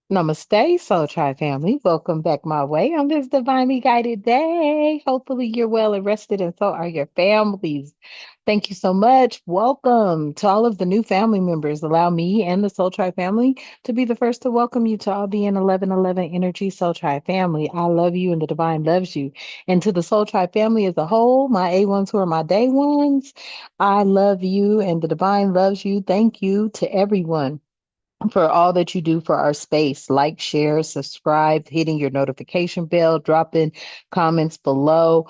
Namaste, Soul Tribe family. Welcome back my way on this divinely guided day. Hopefully, you're well and rested, and so are your families. Thank you so much. Welcome to all of the new family members. Allow me and the Soul Tribe family to be the first to welcome you to all the in 1111 Energy Soul Tribe family. I love you, and the divine loves you. And to the Soul Tribe family as a whole, my A1s who are my day ones, I love you, and the divine loves you. Thank you to everyone for all that you do for our space. Like, share, subscribe, hitting your notification bell, dropping comments below,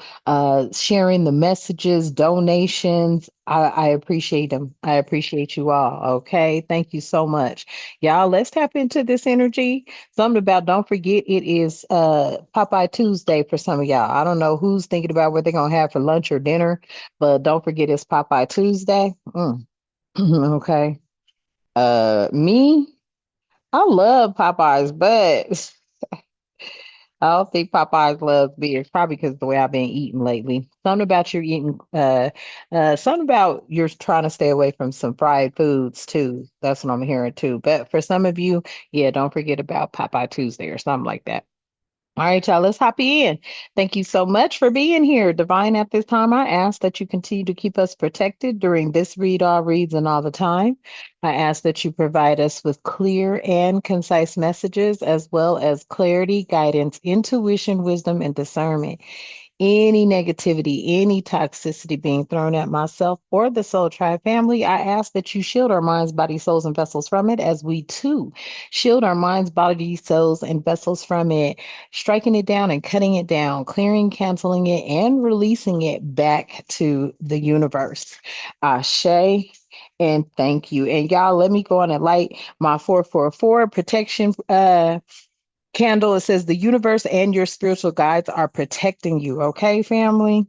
sharing the messages, donations. I appreciate them. I appreciate you all. Okay. Thank you so much. Y'all, let's tap into this energy. Something about don't forget it is Popeye Tuesday for some of y'all. I don't know who's thinking about what they're gonna have for lunch or dinner, but don't forget it's Popeye Tuesday. Okay. Me, I love Popeyes, but I don't think Popeyes loves beer. It's probably because of the way I've been eating lately. Something about you're eating, something about you're trying to stay away from some fried foods too. That's what I'm hearing too. But for some of you, yeah, don't forget about Popeye Tuesday or something like that. All right, y'all, let's hop in. Thank you so much for being here. Divine, at this time, I ask that you continue to keep us protected during this read, all reads, and all the time. I ask that you provide us with clear and concise messages, as well as clarity, guidance, intuition, wisdom, and discernment. Any negativity, any toxicity being thrown at myself or the Soul Tribe family, I ask that you shield our minds, bodies, souls, and vessels from it as we too shield our minds, bodies, souls, and vessels from it, striking it down and cutting it down, clearing, canceling it, and releasing it back to the universe. Ashe. And thank you. And y'all, let me go on and light my 444 protection candle. It says the universe and your spiritual guides are protecting you. Okay, family?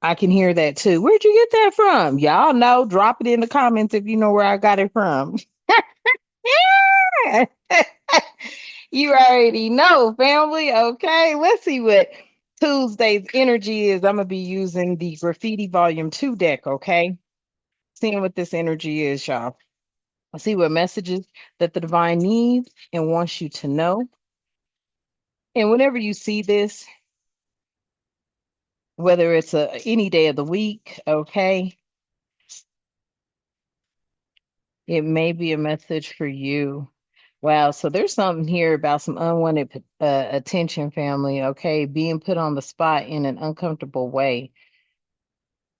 I can hear that too. Where'd you get that from? Y'all know. Drop it in the comments if you know where I got it from. You already know, family. Okay, let's see what Tuesday's energy is. I'm going to be using the Graffiti Volume 2 deck. Okay, seeing what this energy is, y'all. I'll see what messages that the divine needs and wants you to know. And whenever you see this, whether it's any day of the week, okay, it may be a message for you. Wow, so there's something here about some unwanted attention, family, okay, being put on the spot in an uncomfortable way,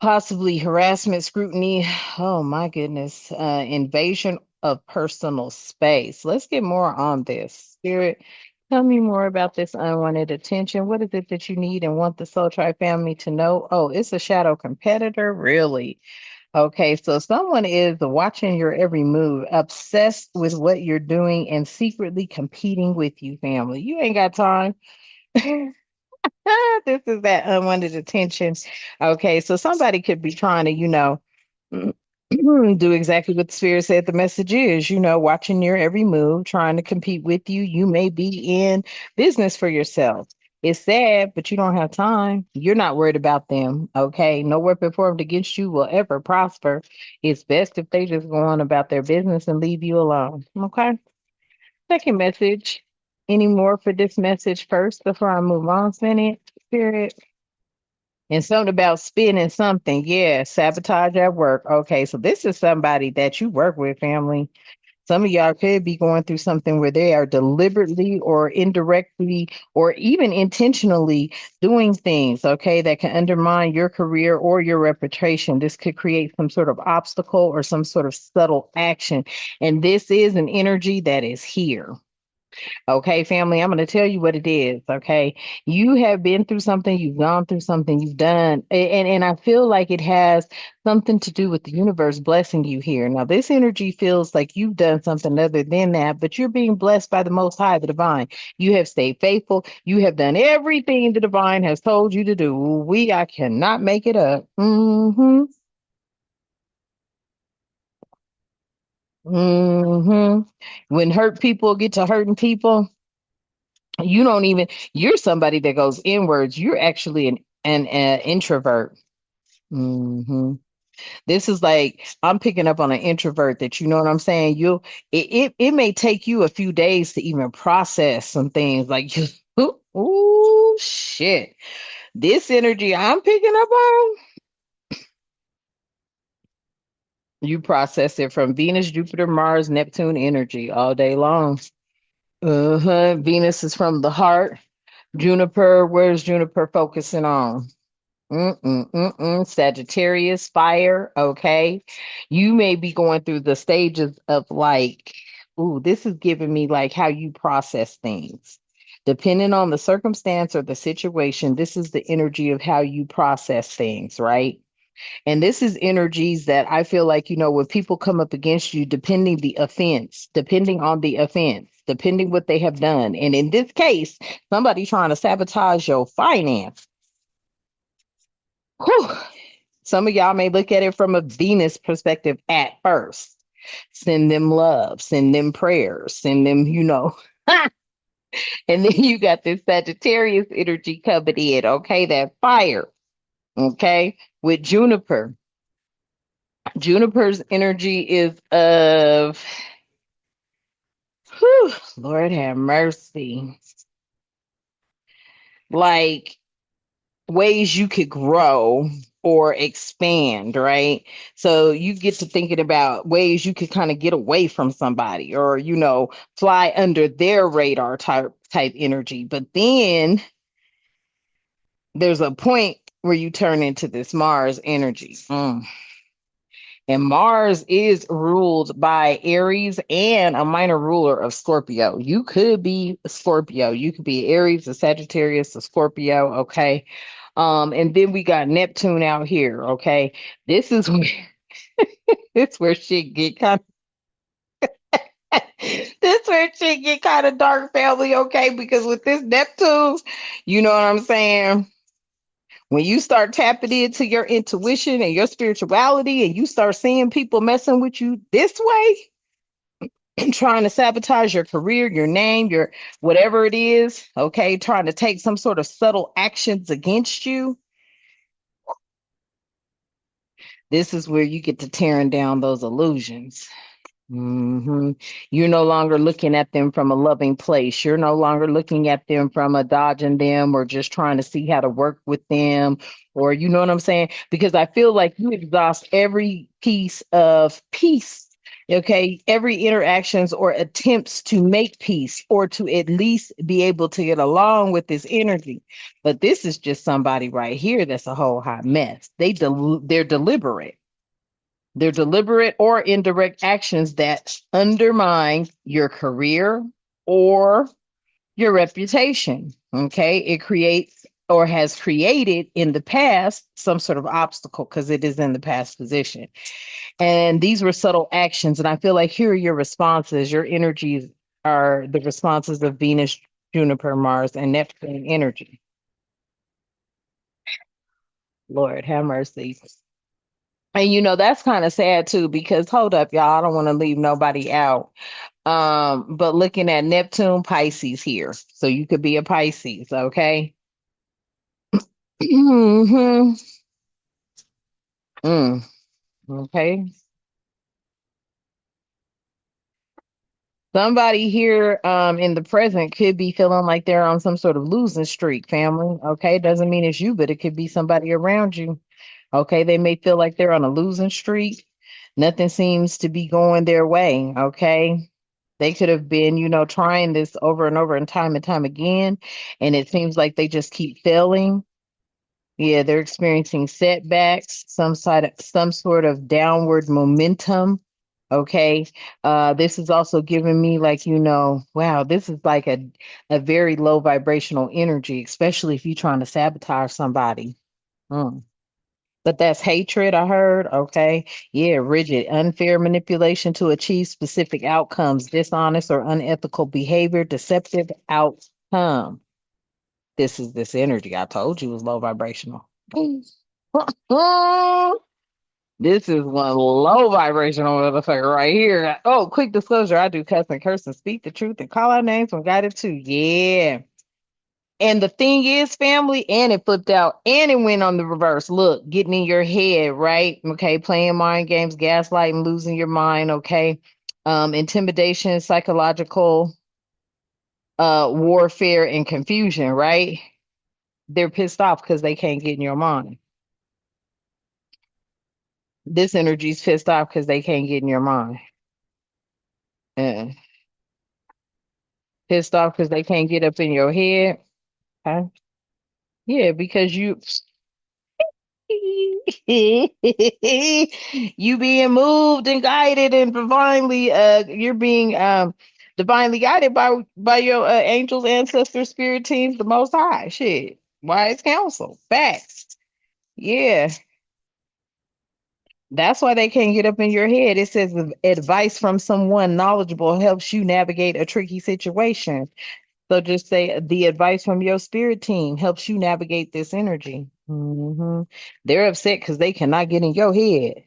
possibly harassment, scrutiny. Oh my goodness, invasion of personal space. Let's get more on this. Spirit, tell me more about this unwanted attention. What is it that you need and want the Soul Tribe family to know? Oh, it's a shadow competitor, really? Okay, so someone is watching your every move, obsessed with what you're doing, and secretly competing with you, family. You ain't got time. This is that unwanted attention. Okay, so somebody could be trying to, do exactly what the spirit said the message is, watching your every move, trying to compete with you. You may be in business for yourself. It's sad, but you don't have time. You're not worried about them. Okay. No weapon formed against you will ever prosper. It's best if they just go on about their business and leave you alone. Okay. Second message. Any more for this message first before I move on, Spirit? And something about spinning something. Yeah, sabotage at work. Okay, so this is somebody that you work with, family. Some of y'all could be going through something where they are deliberately or indirectly or even intentionally doing things, okay, that can undermine your career or your reputation. This could create some sort of obstacle or some sort of subtle action. And this is an energy that is here. Okay, family, I'm going to tell you what it is. Okay, you have been through something, you've gone through something, you've done, and I feel like it has something to do with the universe blessing you here. Now, this energy feels like you've done something other than that, but you're being blessed by the Most High, the Divine. You have stayed faithful. You have done everything the Divine has told you to do. I cannot make it up. When hurt people get to hurting people, you don't even, you're somebody that goes inwards. You're actually an introvert. hmm This is like I'm picking up on an introvert that you know what I'm saying. It may take you a few days to even process some things like you. Ooh, shit. This energy I'm picking up on, you process it from Venus, Jupiter, Mars, Neptune energy all day long. Uh-huh. Venus is from the heart. Juniper, where's Juniper focusing on? Sagittarius, fire. Okay. You may be going through the stages of like, ooh, this is giving me like how you process things. Depending on the circumstance or the situation, this is the energy of how you process things, right? And this is energies that I feel like, when people come up against you, depending on the offense, depending what they have done. And in this case, somebody trying to sabotage your finance. Whew. Some of y'all may look at it from a Venus perspective at first. Send them love, send them prayers, send them, and then you got this Sagittarius energy coming in, okay? That fire, okay? With Juniper. Juniper's energy is of, whew, Lord have mercy, like ways you could grow or expand, right? So you get to thinking about ways you could kind of get away from somebody or, fly under their radar type energy. But then there's a point where you turn into this Mars energy. And Mars is ruled by Aries and a minor ruler of Scorpio. You could be a Scorpio. You could be Aries, a Sagittarius, a Scorpio. Okay. And then we got Neptune out here. Okay. This is where this where shit get kind of this where shit get kind of dark, family. Okay, because with this Neptune, you know what I'm saying? When you start tapping into your intuition and your spirituality and you start seeing people messing with you this way and trying to sabotage your career, your name, your whatever it is, okay, trying to take some sort of subtle actions against you, this is where you get to tearing down those illusions. You're no longer looking at them from a loving place. You're no longer looking at them from a dodging them or just trying to see how to work with them, or you know what I'm saying? Because I feel like you exhaust every piece of peace. Okay, every interactions or attempts to make peace or to at least be able to get along with this energy. But this is just somebody right here that's a whole hot mess. They're deliberate. They're deliberate or indirect actions that undermine your career or your reputation. Okay. It creates or has created in the past some sort of obstacle because it is in the past position. And these were subtle actions. And I feel like here are your responses. Your energies are the responses of Venus, Juniper, Mars, and Neptune energy. Lord have mercy. And that's kind of sad too, because hold up, y'all, I don't want to leave nobody out. But looking at Neptune Pisces here. So you could be a Pisces, okay? hmm Mm, okay. Somebody here in the present could be feeling like they're on some sort of losing streak, family. Okay. Doesn't mean it's you, but it could be somebody around you. Okay. They may feel like they're on a losing streak. Nothing seems to be going their way. Okay. They could have been, trying this over and time again. And it seems like they just keep failing. Yeah, they're experiencing setbacks, some sort of downward momentum. Okay. This is also giving me like, wow, this is like a very low vibrational energy, especially if you're trying to sabotage somebody. Mm. But that's hatred, I heard. Okay. Yeah, rigid, unfair manipulation to achieve specific outcomes, dishonest or unethical behavior, deceptive outcome. This is this energy. I told you it was low vibrational. This is one low vibrational motherfucker right here. Oh, quick disclosure. I do cuss and curse and speak the truth and call out names when guided too. Yeah. And the thing is, family, and it flipped out and it went on the reverse. Look, getting in your head, right? Okay, playing mind games, gaslighting, losing your mind, okay? Intimidation, psychological warfare and confusion, right? They're pissed off because they can't get in your mind. This energy's pissed off because they can't get in your mind. Uh, Pissed off because they can't get up in your head. Huh? Yeah, because you being moved and guided and divinely you're being divinely guided by your angels, ancestors, spirit teams, the most high. Shit. Wise counsel. Facts. Yeah. That's why they can't get up in your head. It says advice from someone knowledgeable helps you navigate a tricky situation. So just say the advice from your spirit team helps you navigate this energy. They're upset because they cannot get in your head.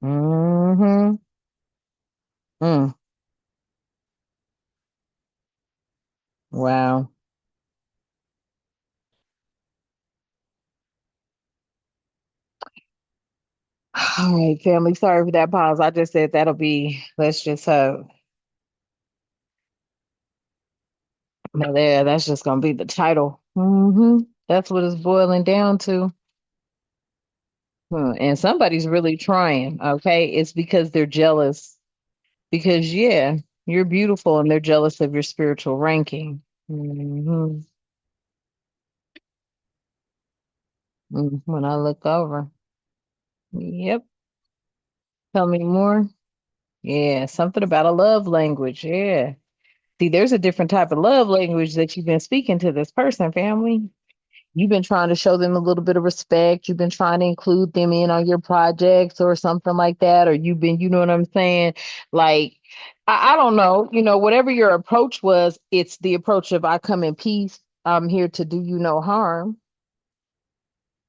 hmm Mm. Wow. All right, family. Sorry for that pause. I just said that'll be, let's just hope. No, there, that's just gonna be the title. That's what it's boiling down to. And somebody's really trying, okay? It's because they're jealous. Because, yeah, you're beautiful and they're jealous of your spiritual ranking. hmm When I look over. Yep. Tell me more. Yeah, something about a love language. Yeah. See, there's a different type of love language that you've been speaking to this person, family. You've been trying to show them a little bit of respect. You've been trying to include them in on your projects or something like that. Or you've been, you know what I'm saying? Like, I don't know, whatever your approach was, it's the approach of I come in peace. I'm here to do you no harm.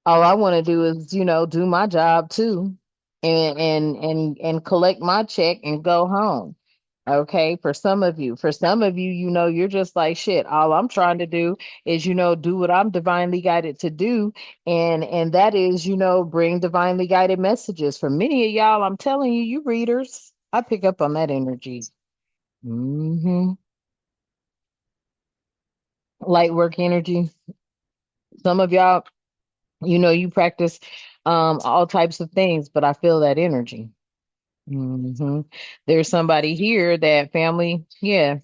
All I want to do is, do my job too and collect my check and go home. Okay, for some of you, you're just like shit. All I'm trying to do is, do what I'm divinely guided to do, and that is, bring divinely guided messages. For many of y'all, I'm telling you, you readers, I pick up on that energy. hmm Light work energy. Some of y'all, you practice all types of things, but I feel that energy. hmm There's somebody here that family, yeah,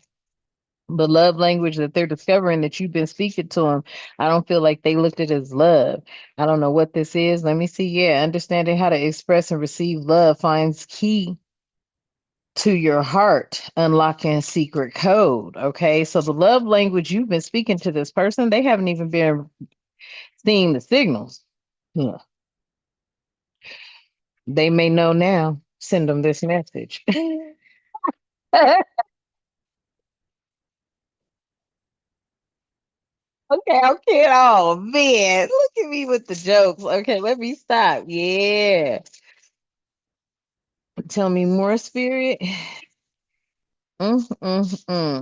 the love language that they're discovering that you've been speaking to them, I don't feel like they looked at it as love. I don't know what this is. Let me see. Yeah, understanding how to express and receive love finds key to your heart, unlocking secret code. Okay, so the love language you've been speaking to this person, they haven't even been seeing the signals. Yeah. They may know now. Send them this message. Okay, I'm kidding. Oh man, look at me with the jokes. Okay, let me stop. Yeah. Tell me more, spirit.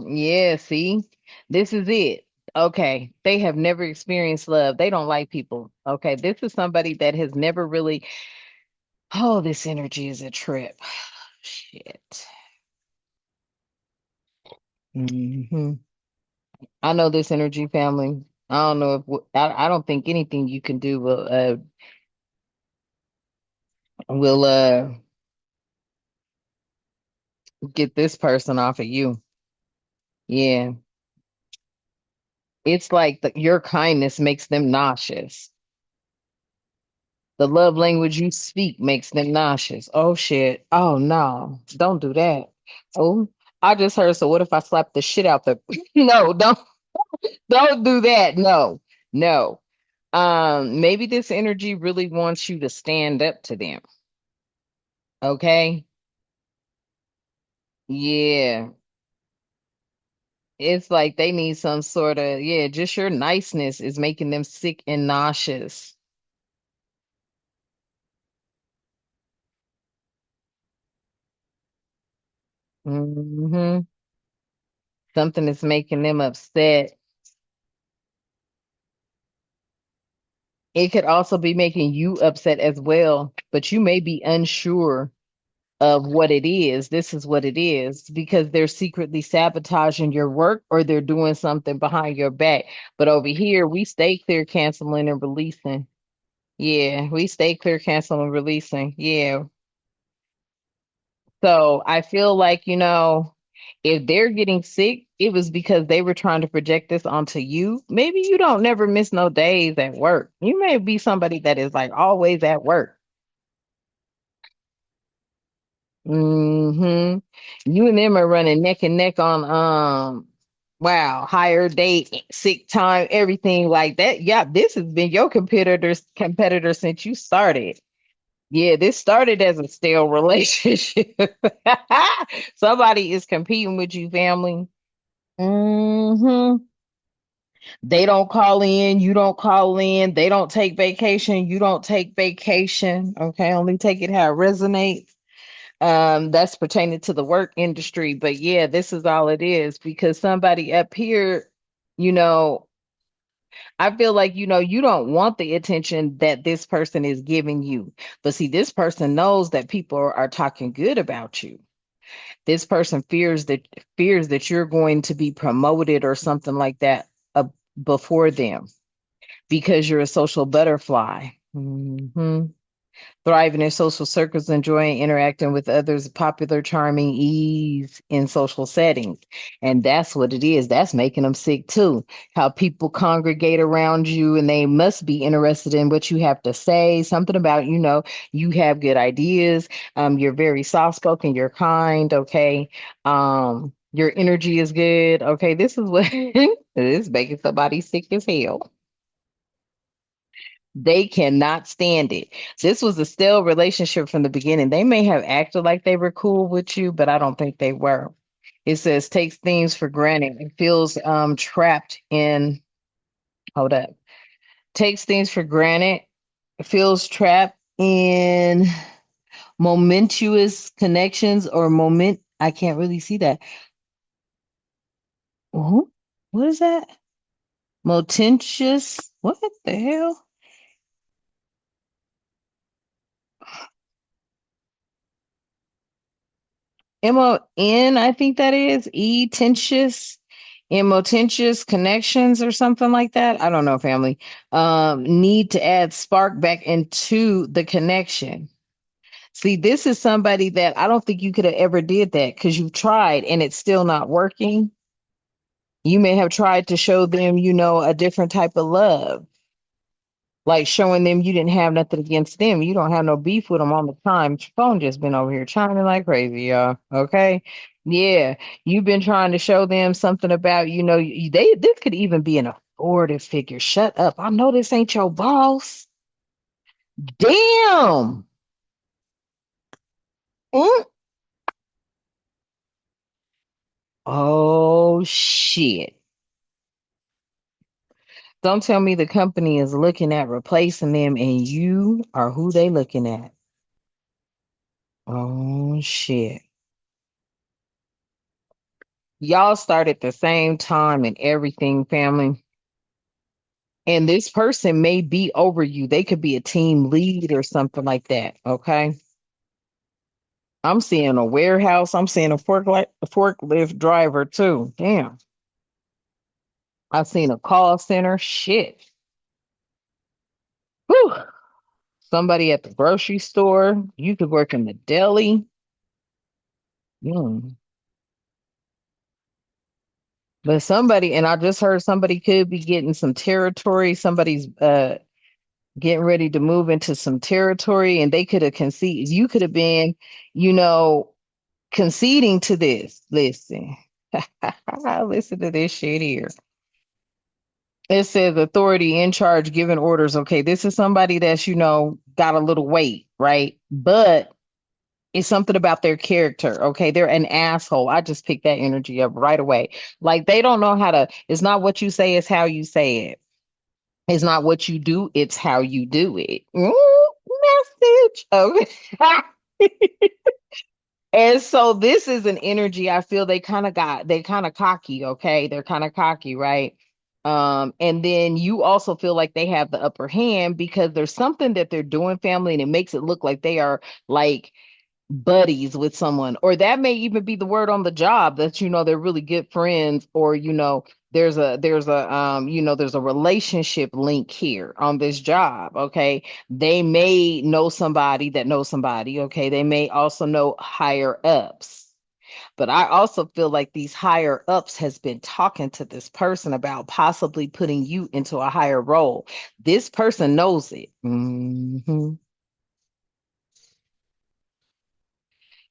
Yeah, see, this is it. Okay, they have never experienced love. They don't like people. Okay, this is somebody that has never really. Oh, this energy is a trip. Shit. hmm I know this energy, family. I don't know if I don't think anything you can do will get this person off of you. Yeah, it's like your kindness makes them nauseous. The love language you speak makes them nauseous. Oh shit. Oh no. Don't do that. Oh, I just heard. So what if I slap the shit out the No, don't do that. No. No. Maybe this energy really wants you to stand up to them. Okay? Yeah. It's like they need some sort of, yeah, just your niceness is making them sick and nauseous. hmm Something is making them upset. It could also be making you upset as well, but you may be unsure of what it is. This is what it is because they're secretly sabotaging your work or they're doing something behind your back. But over here, we stay clear, canceling and releasing. Yeah, we stay clear, canceling, releasing. Yeah. So I feel like, if they're getting sick, it was because they were trying to project this onto you. Maybe you don't never miss no days at work. You may be somebody that is like always at work. Hmm. You and them are running neck and neck on wow, higher date, sick time, everything like that. Yeah, this has been your competitor since you started. Yeah, this started as a stale relationship. Somebody is competing with you, family. Hmm. They don't call in, you don't call in. They don't take vacation, you don't take vacation. Okay, only take it how it resonates. That's pertaining to the work industry. But yeah, this is all it is because somebody up here, you know, I feel like, you don't want the attention that this person is giving you. But see, this person knows that people are talking good about you. This person fears that you're going to be promoted or something like that before them because you're a social butterfly. Hmm. Thriving in social circles, enjoying interacting with others, popular, charming, ease in social settings. And that's what it is. That's making them sick too. How people congregate around you and they must be interested in what you have to say. Something about, you have good ideas. You're very soft spoken, you're kind, okay. Your energy is good. Okay, this is what this is making somebody sick as hell. They cannot stand it. This was a stale relationship from the beginning. They may have acted like they were cool with you, but I don't think they were. It says takes things for granted. It feels trapped in hold up. Takes things for granted. It feels trapped in momentous connections or moment. I can't really see that. Oh, what is that? Motentious. What the hell? MON, I think that is Emotentious connections or something like that. I don't know, family. Need to add spark back into the connection. See, this is somebody that I don't think you could have ever did that because you've tried and it's still not working. You may have tried to show them, a different type of love, like showing them you didn't have nothing against them. You don't have no beef with them all the time. Your phone just been over here chiming like crazy, y'all. Okay. Yeah. You've been trying to show them something about, this could even be an authoritative figure. Shut up. I know this ain't your boss. Damn. Mm. Oh shit. Don't tell me the company is looking at replacing them and you are who they looking at. Oh shit. Y'all start at the same time and everything, family. And this person may be over you. They could be a team lead or something like that. Okay. I'm seeing a warehouse. I'm seeing a forklift driver too. Damn. I've seen a call center. Shit. Whew. Somebody at the grocery store. You could work in the deli. Mm. But somebody, and I just heard somebody could be getting some territory. Somebody's getting ready to move into some territory, and they could have conceded. You could have been, you know, conceding to this. Listen, listen to this shit here. It says authority in charge giving orders. Okay, this is somebody that's, got a little weight, right? But it's something about their character. Okay, they're an asshole. I just picked that energy up right away. Like they don't know how to, it's not what you say, it's how you say it. It's not what you do, it's how you do it. Ooh, message. Okay. And so this is an energy I feel they kind of cocky, okay? They're kind of cocky, right? And then you also feel like they have the upper hand because there's something that they're doing, family, and it makes it look like they are like buddies with someone, or that may even be the word on the job that they're really good friends, or there's a relationship link here on this job. Okay, they may know somebody that knows somebody. Okay, they may also know higher ups. But I also feel like these higher ups has been talking to this person about possibly putting you into a higher role. This person knows it.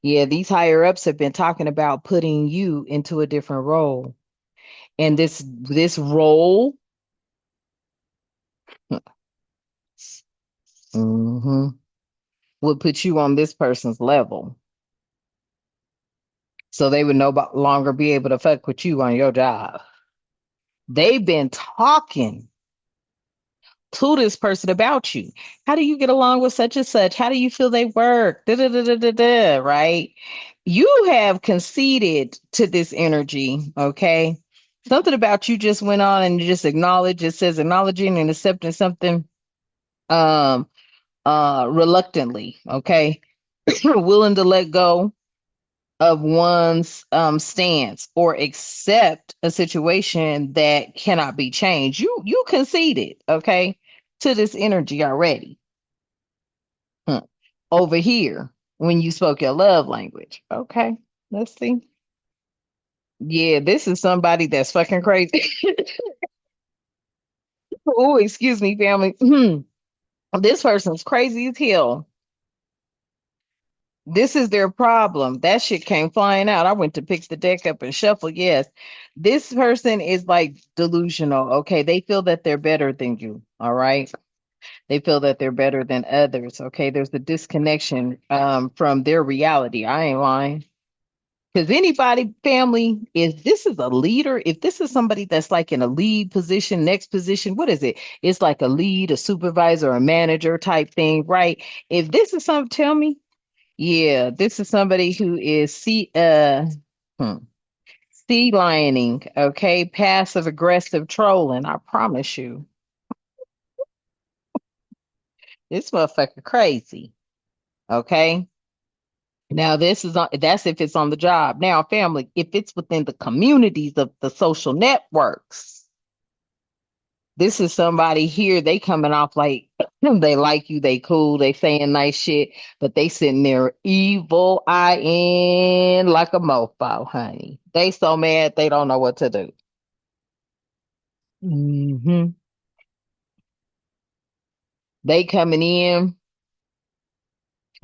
Yeah, these higher ups have been talking about putting you into a different role. And this role mhm, would put you on this person's level. So they would longer be able to fuck with you on your job. They've been talking to this person about you. How do you get along with such and such? How do you feel they work? Da, da, da, da, da, da, right? You have conceded to this energy, okay? Something about you just went on and you just acknowledged. It says acknowledging and accepting something um reluctantly, okay? Willing to let go of one's stance or accept a situation that cannot be changed. You conceded, okay, to this energy already. Hmm. Over here when you spoke your love language. Okay, let's see. Yeah, this is somebody that's fucking crazy. Oh, excuse me, family. This person's crazy as hell. This is their problem. That shit came flying out. I went to pick the deck up and shuffle. Yes. This person is like delusional. Okay. They feel that they're better than you. All right. They feel that they're better than others. Okay. There's a disconnection from their reality. I ain't lying. Because anybody, family, if this is a leader, if this is somebody that's like in a lead position, next position, what is it? It's like a lead, a supervisor, a manager type thing, right? If this is something, tell me. Yeah, this is somebody who is hmm, sea lioning, okay, passive aggressive trolling. I promise you, this motherfucker crazy. Okay. Now this is that's if it's on the job. Now, family, if it's within the communities of the social networks, this is somebody here, they coming off like they like you, they cool, they saying nice shit, but they sitting there evil in like a mofo, honey. They so mad they don't know what to do. Hmm. They coming in.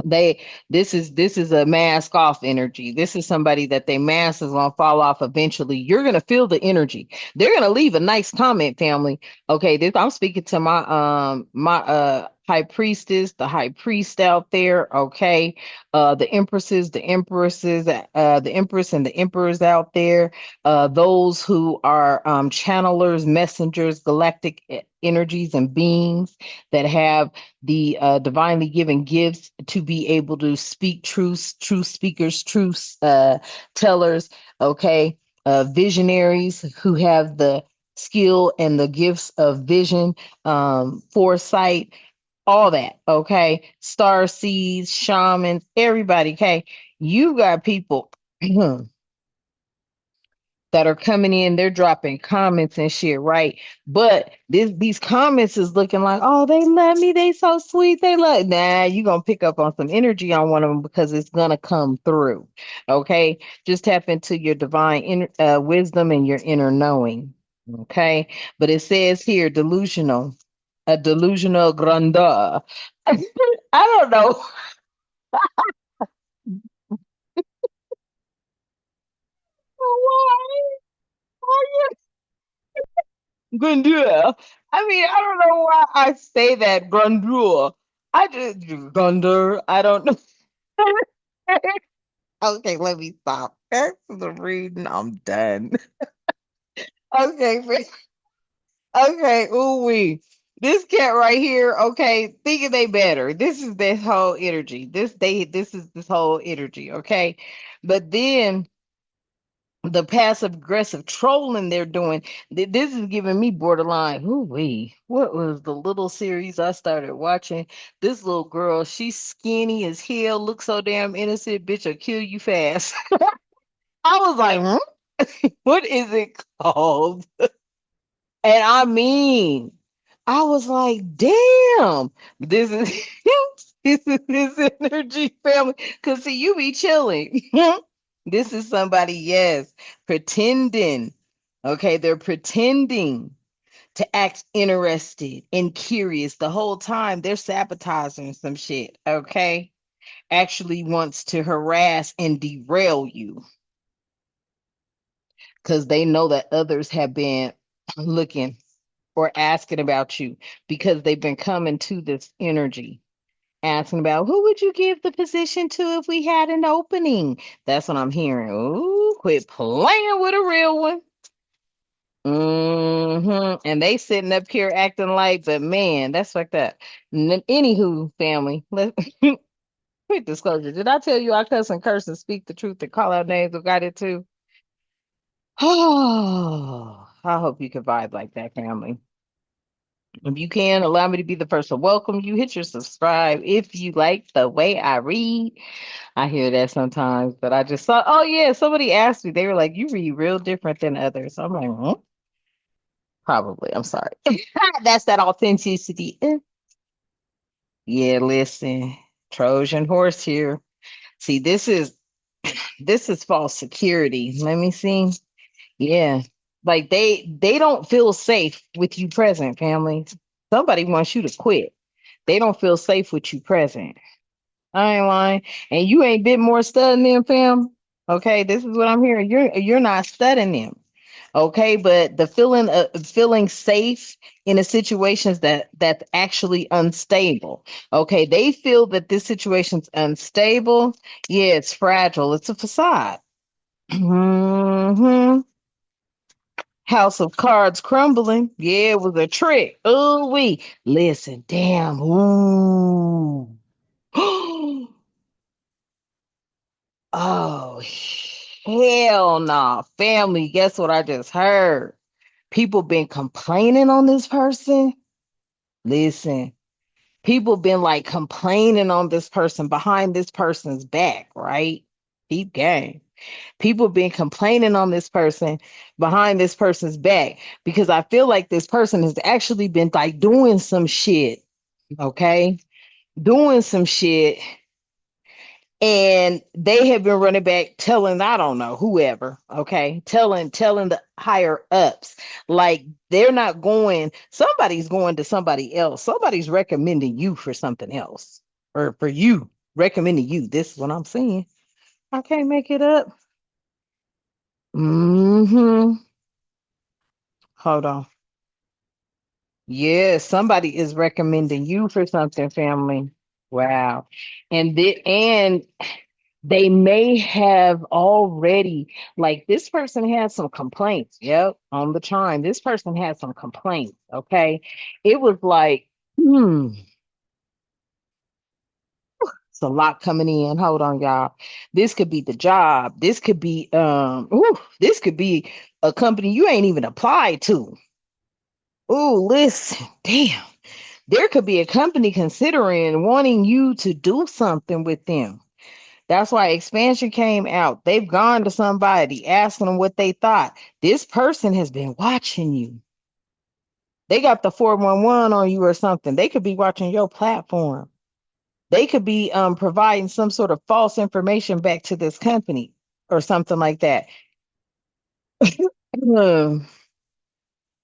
They this is a mask off energy. This is somebody that they mask is gonna fall off eventually. You're gonna feel the energy. They're gonna leave a nice comment, family. Okay, this I'm speaking to my high priestess, the high priest out there. Okay, the empress and the emperors out there. Those who are channelers, messengers, galactic energies and beings that have the divinely given gifts to be able to speak truth, truth speakers, truth tellers, okay, visionaries who have the skill and the gifts of vision, foresight, all that, okay, star seeds, shamans, everybody, okay, you got people that are coming in, they're dropping comments and shit, right? But these comments is looking like, oh, they love me, they so sweet, they love. Nah, you gonna pick up on some energy on one of them because it's gonna come through. Okay, just tap into your divine wisdom and your inner knowing. Okay, but it says here, delusional, a delusional grandeur. I don't know why. Grandeur. I mean, I don't know why I say that grandeur. I just grandeur. I don't know. Okay, let me stop. That's the reading. I'm done. Okay, okay. Ooh wee. This cat right here, okay, thinking they better. This is this whole energy. This is this whole energy, okay? But then the passive aggressive trolling they're doing, this is giving me borderline. Ooh wee. What was the little series I started watching? This little girl, she's skinny as hell, looks so damn innocent, bitch, will kill you fast. I was like, what is it called? And I mean, I was like, damn, this is this is this energy family. Cause see, you be chilling. This is somebody, yes, pretending. Okay, they're pretending to act interested and curious the whole time. They're sabotaging some shit. Okay, actually wants to harass and derail you because they know that others have been looking or asking about you because they've been coming to this energy, asking about who would you give the position to if we had an opening. That's what I'm hearing. Ooh, quit playing with a real one. And they sitting up here acting like, but man, that's like that. Anywho, family, let quick disclosure. Did I tell you I cuss and curse and speak the truth and call out names of God it too? Oh, I hope you can vibe like that, family. If you can, allow me to be the first to welcome you. Hit your subscribe if you like the way I read. I hear that sometimes, but I just saw, oh, yeah, somebody asked me. They were like, you read real different than others. I'm like, probably. I'm sorry. That's that authenticity. Yeah, listen, Trojan horse here. See, this is false security. Let me see. Yeah. Like they don't feel safe with you present, family. Somebody wants you to quit. They don't feel safe with you present. I ain't lying. And you ain't been more studying them, fam. Okay, this is what I'm hearing. You're not studying them. Okay, but the feeling safe in a situations that's actually unstable. Okay, they feel that this situation's unstable. Yeah, it's fragile. It's a facade. Hmm. House of Cards crumbling. Yeah, it was a trick. Oh, we listen. Damn. Ooh. Oh, hell nah. Family, guess what I just heard? People been complaining on this person. Listen, people been like complaining on this person behind this person's back, right? Deep game. People been complaining on this person behind this person's back because I feel like this person has actually been like doing some shit, okay? Doing some shit, and they have been running back telling, I don't know, whoever, okay, telling the higher ups, like they're not going, somebody's going to somebody else, somebody's recommending you for something else, or for you recommending you. This is what I'm saying. I can't make it up. Hold on. Yeah, somebody is recommending you for something, family. Wow. And they may have already, like, this person has some complaints. Yep, on the chime. This person has some complaints. Okay. It was like, it's a lot coming in. Hold on, y'all. This could be the job. This could be a company you ain't even applied to. Oh, listen, damn. There could be a company considering wanting you to do something with them. That's why expansion came out. They've gone to somebody asking them what they thought. This person has been watching you. They got the 411 on you or something. They could be watching your platform. They could be providing some sort of false information back to this company or something like that. Hmm.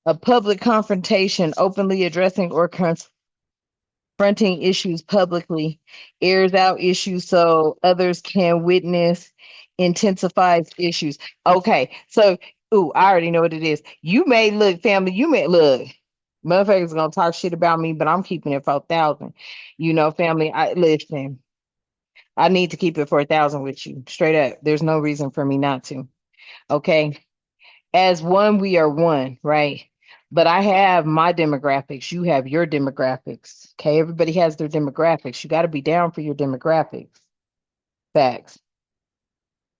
A public confrontation, openly addressing or confronting issues publicly, airs out issues so others can witness, intensifies issues. Okay, so ooh, I already know what it is. You may look, family, you may look. Motherfuckers gonna talk shit about me, but I'm keeping it for 1,000. Family, I listen. I need to keep it for 1,000 with you. Straight up. There's no reason for me not to. Okay. As one, we are one, right? But I have my demographics. You have your demographics. Okay. Everybody has their demographics. You got to be down for your demographics. Facts.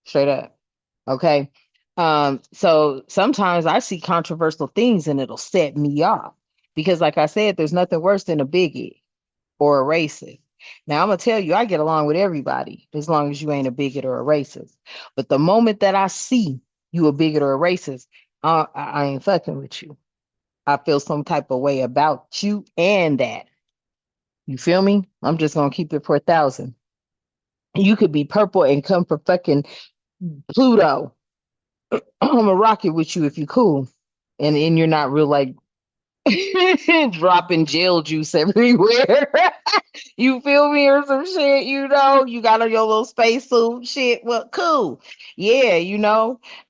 Straight up. Okay. So sometimes I see controversial things and it'll set me off because, like I said, there's nothing worse than a bigot or a racist. Now, I'm gonna tell you, I get along with everybody as long as you ain't a bigot or a racist. But the moment that I see you a bigot or a racist, I ain't fucking with you. I feel some type of way about you and that. You feel me? I'm just gonna keep it for 1,000. You could be purple and come from fucking Pluto. I'm gonna rock it with you if you cool. And you're not real like dropping jail juice everywhere. You feel me or some shit, you got on your little spacesuit shit. Well, cool. Yeah,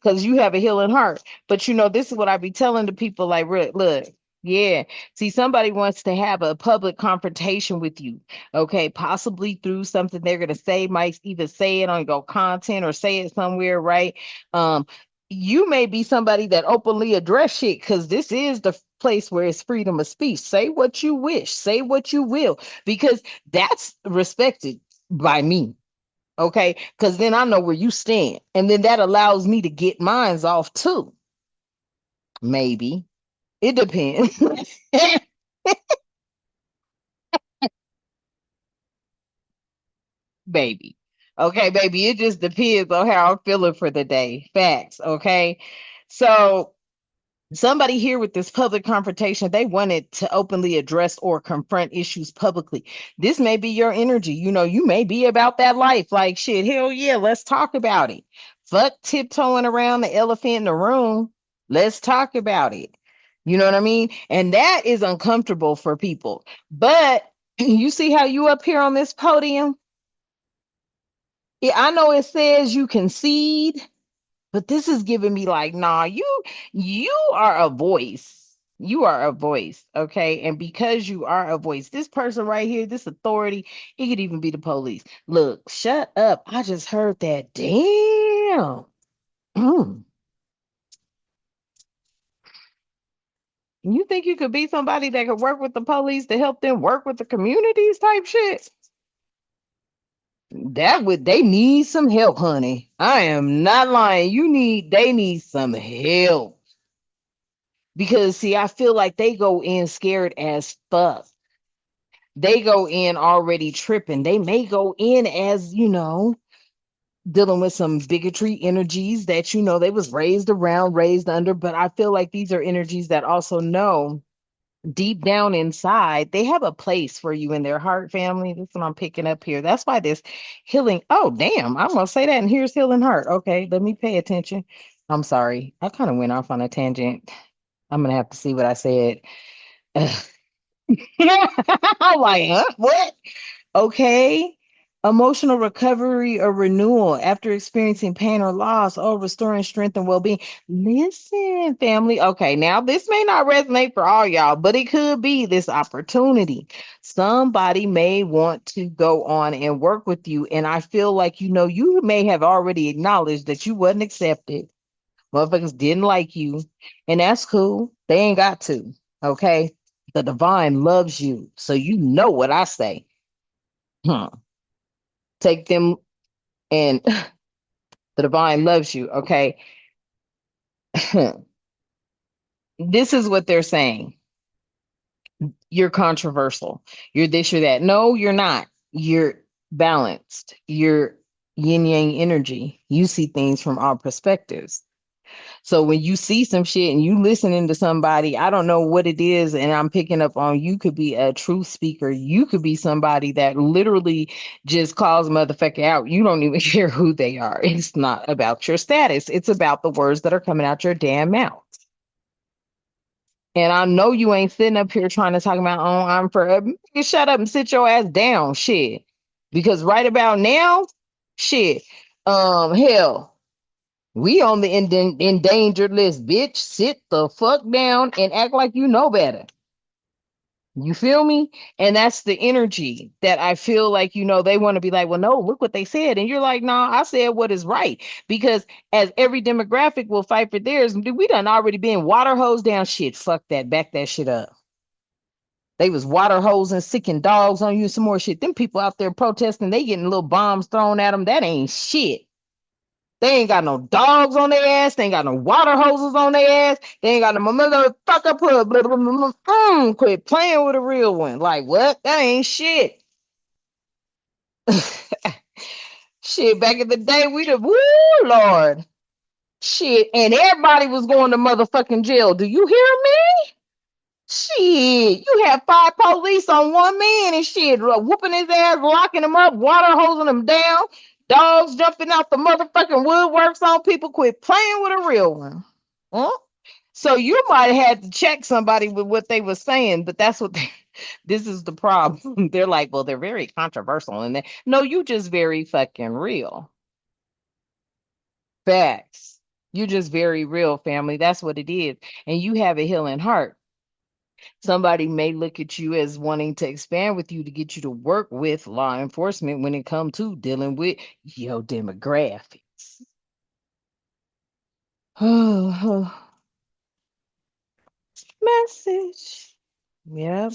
because you have a healing heart. But this is what I be telling the people like, look, yeah. See, somebody wants to have a public confrontation with you, okay? Possibly through something they're gonna say, might either say it on your content or say it somewhere, right? Um, you may be somebody that openly address shit because this is the place where it's freedom of speech. Say what you wish, say what you will, because that's respected by me. Okay. Because then I know where you stand. And then that allows me to get mines off too. Maybe. It depends. Baby. Okay, baby. It just depends on how I'm feeling for the day. Facts. Okay. So somebody here with this public confrontation, they wanted to openly address or confront issues publicly. This may be your energy. You may be about that life. Like, shit, hell yeah, let's talk about it. Fuck tiptoeing around the elephant in the room. Let's talk about it. You know what I mean? And that is uncomfortable for people. But you see how you up here on this podium? Yeah, I know it says you concede, but this is giving me like, nah, you are a voice. You are a voice, okay? And because you are a voice, this person right here, this authority, it could even be the police. Look, shut up. I just heard that. Damn. Mm. You think you could be somebody that could work with the police to help them work with the communities type shit? They need some help, honey. I am not lying. They need some help. Because see, I feel like they go in scared as fuck. They go in already tripping. They may go in as, dealing with some bigotry energies that, they was raised around, raised under. But I feel like these are energies that also know deep down inside, they have a place for you in their heart, family. That's what I'm picking up here. That's why this healing. Oh, damn. I'm going to say that. And here's healing heart. Okay. Let me pay attention. I'm sorry. I kind of went off on a tangent. I'm going to have to see what I said. I'm like, huh? What? Okay. Emotional recovery or renewal after experiencing pain or loss, or restoring strength and well being. Listen, family. Okay, now this may not resonate for all y'all, but it could be this opportunity. Somebody may want to go on and work with you. And I feel like, you may have already acknowledged that you wasn't accepted. Motherfuckers didn't like you. And that's cool. They ain't got to. Okay. The divine loves you. So you know what I say. Hmm. Take them and the divine loves you. Okay. This is what they're saying. You're controversial. You're this, you're that. No, you're not. You're balanced. You're yin yang energy. You see things from all perspectives. So when you see some shit and you listening to somebody, I don't know what it is, and I'm picking up on, you could be a truth speaker. You could be somebody that literally just calls a motherfucker out. You don't even care who they are. It's not about your status. It's about the words that are coming out your damn mouth. And I know you ain't sitting up here trying to talk about, oh, I'm for shut up and sit your ass down, shit. Because right about now, shit, hell. We on the endangered list, bitch. Sit the fuck down and act like you know better. You feel me? And that's the energy that I feel like, they want to be like, well, no, look what they said. And you're like, no, I said what is right. Because as every demographic will fight for theirs, we done already been water hosed down shit. Fuck that. Back that shit up. They was water hosing, sicking dogs on you, some more shit. Them people out there protesting, they getting little bombs thrown at them. That ain't shit. They ain't got no dogs on their ass. They ain't got no water hoses on their ass. They ain't got no motherfucker put blah, blah, blah, blah, quit playing with a real one. Like what? That ain't shit. Shit, back in the day, we the woo Lord. Shit. And everybody was going to motherfucking jail. Do you hear me? Shit, you have five police on one man and shit, whooping his ass, locking him up, water hosing him down, dogs jumping out the motherfucking woodworks on people. Quit playing with a real one. Huh? So you might have had to check somebody with what they were saying, but that's what they, this is the problem. They're like, well, they're very controversial, and no, you just very fucking real. Facts. You just very real, family. That's what it is, and you have a healing heart. Somebody may look at you as wanting to expand with you to get you to work with law enforcement when it comes to dealing with your demographics. Message. Yeah,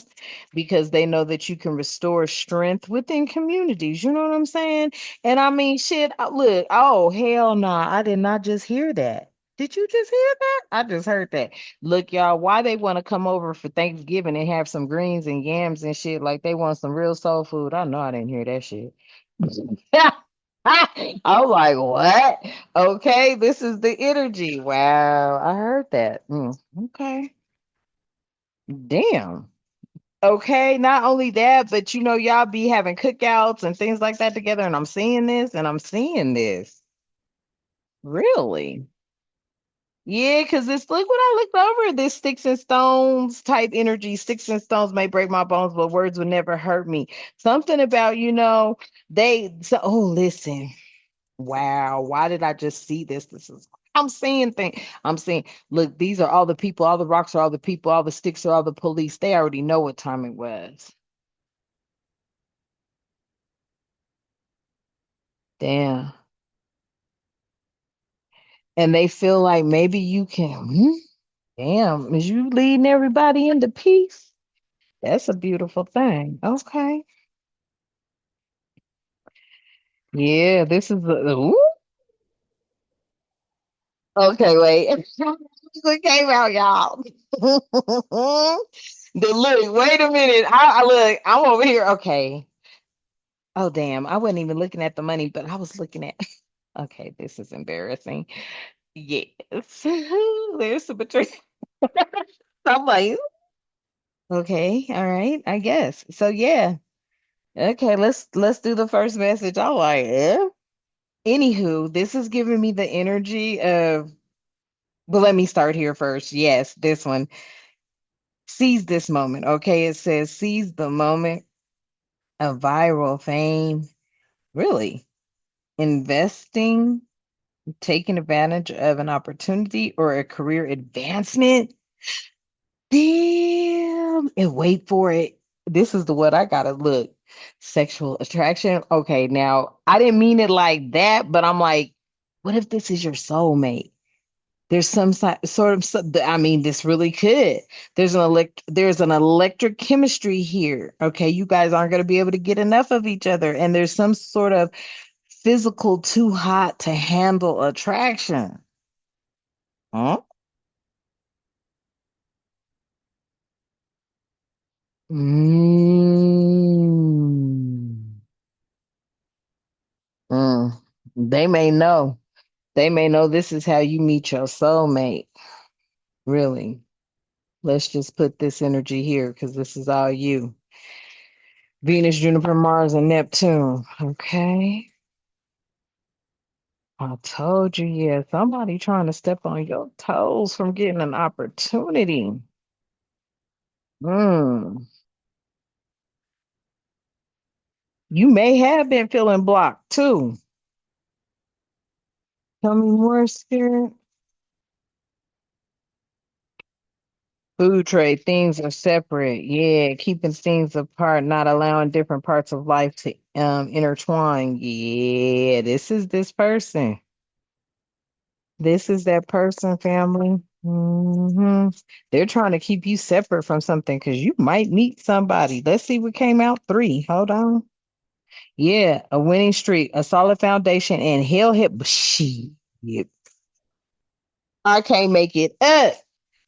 because they know that you can restore strength within communities. You know what I'm saying? And I mean, shit, look, oh, hell nah. I did not just hear that. Did you just hear that? I just heard that. Look, y'all, why they want to come over for Thanksgiving and have some greens and yams and shit like they want some real soul food. I know I didn't hear that shit. I'm like, what? Okay, this is the energy. Wow, I heard that. Okay, damn. Okay, not only that, but y'all be having cookouts and things like that together, and I'm seeing this and I'm seeing this. Really? Yeah, because it's look what I looked over this sticks and stones type energy. Sticks and stones may break my bones, but words would never hurt me. Something about, listen. Wow, why did I just see this? I'm seeing things. I'm seeing, look, these are all the people, all the rocks are all the people, all the sticks are all the police. They already know what time it was. Damn. And they feel like maybe you can, damn, is you leading everybody into peace? That's a beautiful thing. Okay. Yeah, this is okay, wait. What came out, y'all? The look, wait a minute. I look, I'm over here. Okay. Oh, damn. I wasn't even looking at the money, but I was looking at. Okay, this is embarrassing. Yes. There's some betrayal. I'm like, okay, all right, I guess. So yeah. Okay, let's do the first message. I'm like, yeah. Anywho, this is giving me the energy of, well, let me start here first. Yes, this one. Seize this moment. Okay, it says seize the moment of viral fame. Really? Investing, taking advantage of an opportunity or a career advancement. Damn. And wait for it. This is the what I gotta look. Sexual attraction. Okay, now I didn't mean it like that, but I'm like, what if this is your soulmate? There's some sort of, I mean, this really could. There's an electric chemistry here. Okay, you guys aren't going to be able to get enough of each other, and there's some sort of physical too hot to handle attraction. Huh? Mm. Mm. They may know. They may know this is how you meet your soulmate. Really. Let's just put this energy here because this is all you. Venus, Juniper, Mars, and Neptune. Okay. I told you, yeah, somebody trying to step on your toes from getting an opportunity. Mm. You may have been feeling blocked too. Tell me more, Spirit. Food trade, things are separate. Yeah, keeping things apart, not allowing different parts of life to intertwine. Yeah, this is this person. This is that person, family. They're trying to keep you separate from something because you might meet somebody. Let's see what came out three. Hold on. Yeah, a winning streak, a solid foundation, and hell hit. Shit. I can't make it up.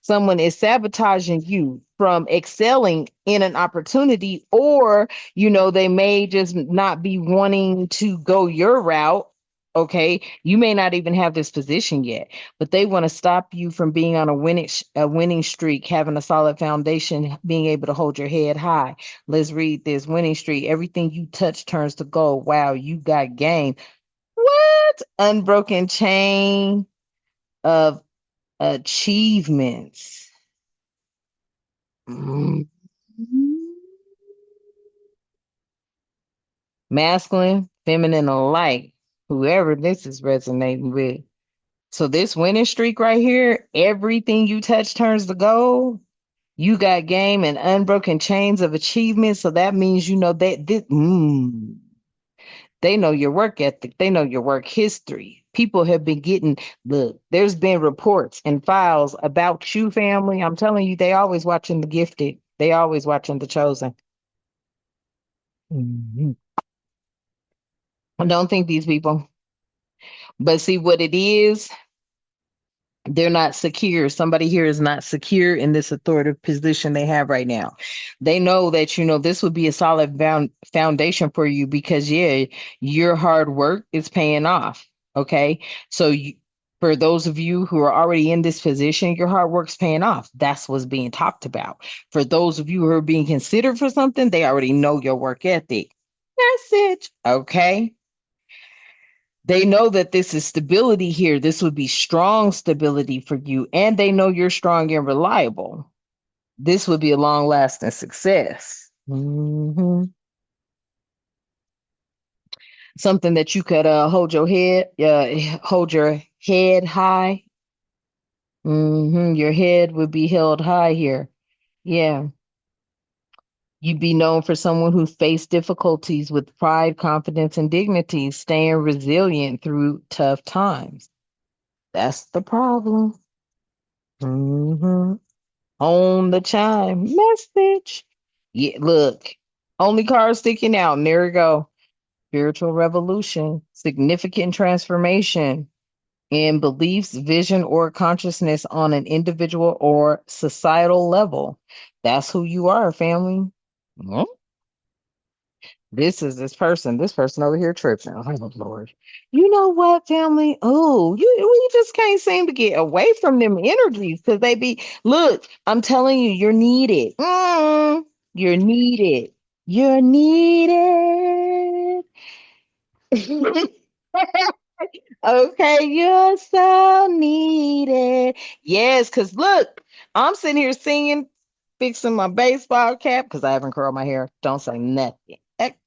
Someone is sabotaging you from excelling in an opportunity, or, they may just not be wanting to go your route. Okay. You may not even have this position yet, but they want to stop you from being on a winning streak, having a solid foundation, being able to hold your head high. Let's read this winning streak. Everything you touch turns to gold. Wow, you got game. What? Unbroken chain of achievements. Mm. Masculine, feminine alike, whoever this is resonating with. So this winning streak right here, everything you touch turns to gold. You got game and unbroken chains of achievement. So that means that they know your work ethic. They know your work history. People have been getting, look, there's been reports and files about you, family. I'm telling you, they always watching the gifted. They always watching the chosen. Mhm. I don't think these people, but see what it is. They're not secure. Somebody here is not secure in this authoritative position they have right now. They know that, this would be a solid foundation for you because, yeah, your hard work is paying off. Okay. So, for those of you who are already in this position, your hard work's paying off. That's what's being talked about. For those of you who are being considered for something, they already know your work ethic. Message. Okay. They know that this is stability here. This would be strong stability for you. And they know you're strong and reliable. This would be a long lasting success. Something that you could hold your head high. Your head would be held high here. Yeah. You'd be known for someone who faced difficulties with pride, confidence, and dignity, staying resilient through tough times. That's the problem. hmm On the chime message. Yeah, look, only card sticking out. And there we go. Spiritual revolution, significant transformation in beliefs, vision, or consciousness on an individual or societal level. That's who you are, family. Mhm. This is this person over here tripping. Oh, Lord. You know what, family? Oh, we just can't seem to get away from them energies because they be, look, I'm telling you, you're needed. You're needed. You're needed. Okay, you're so needed. Yes, because look, I'm sitting here singing, fixing my baseball cap because I haven't curled my hair. Don't say nothing. Okay.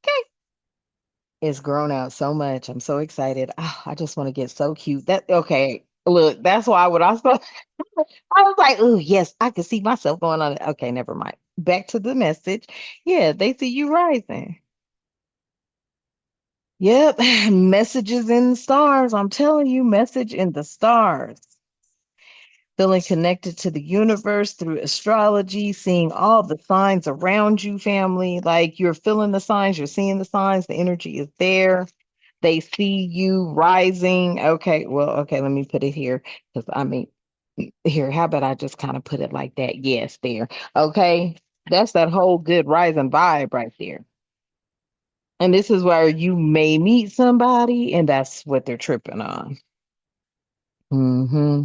It's grown out so much. I'm so excited. Ah, I just want to get so cute. That okay. Look, that's why when I saw I was like, oh yes, I could see myself going on it. Okay, never mind. Back to the message. Yeah, they see you rising. Yep. Messages in the stars. I'm telling you, message in the stars. Feeling connected to the universe through astrology, seeing all the signs around you, family. Like you're feeling the signs, you're seeing the signs, the energy is there. They see you rising. Okay, well, okay, let me put it here because I mean, here, how about I just kind of put it like that? Yes, there. Okay, that's that whole good rising vibe right there. And this is where you may meet somebody, and that's what they're tripping on. hmm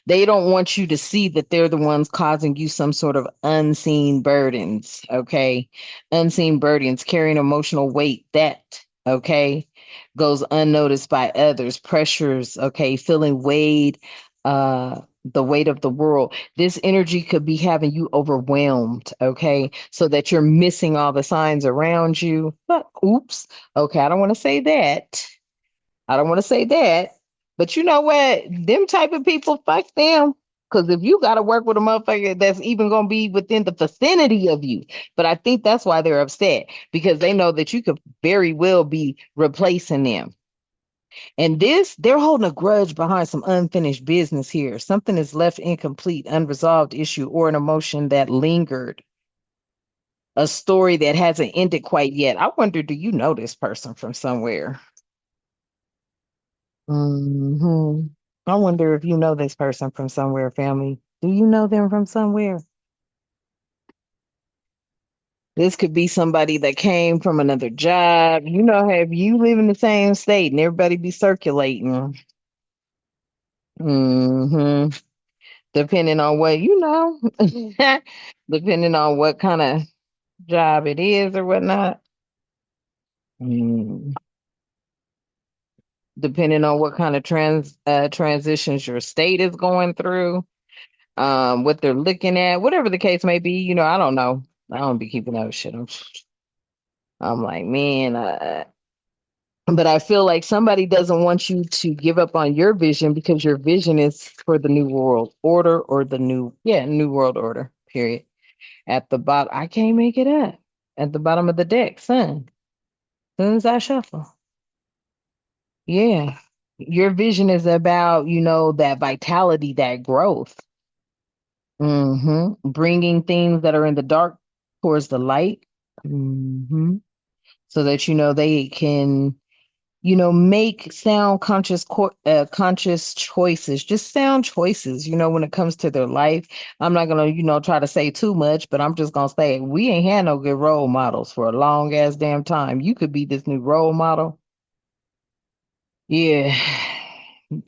They don't want you to see that they're the ones causing you some sort of unseen burdens, okay? Unseen burdens, carrying emotional weight that, okay, goes unnoticed by others, pressures, okay, feeling weighed, the weight of the world. This energy could be having you overwhelmed, okay, so that you're missing all the signs around you. But oops, okay, I don't want to say that. I don't want to say that. But you know what? Them type of people, fuck them. Because if you got to work with a motherfucker that's even going to be within the vicinity of you, but I think that's why they're upset because they know that you could very well be replacing them. And this, they're holding a grudge behind some unfinished business here. Something is left incomplete, unresolved issue, or an emotion that lingered, a story that hasn't ended quite yet. I wonder, do you know this person from somewhere? Hmm. I wonder if you know this person from somewhere, family. Do you know them from somewhere? This could be somebody that came from another job. You know, have you live in the same state and everybody be circulating? Hmm. Depending on what you know, depending on what kind of job it is or whatnot. Mm. Depending on what kind of transitions your state is going through, what they're looking at, whatever the case may be. You know, I don't know. I don't be keeping up with shit. I'm like, man, but I feel like somebody doesn't want you to give up on your vision because your vision is for the new world order or the new world order. Period. At the bottom, I can't make it up. At the bottom of the deck, sun. Soon as I shuffle. Yeah. Your vision is about, that vitality, that growth. Bringing things that are in the dark towards the light. So that, they can, make sound conscious choices, just sound choices, when it comes to their life. I'm not going to, try to say too much, but I'm just going to say we ain't had no good role models for a long ass damn time. You could be this new role model. Yeah.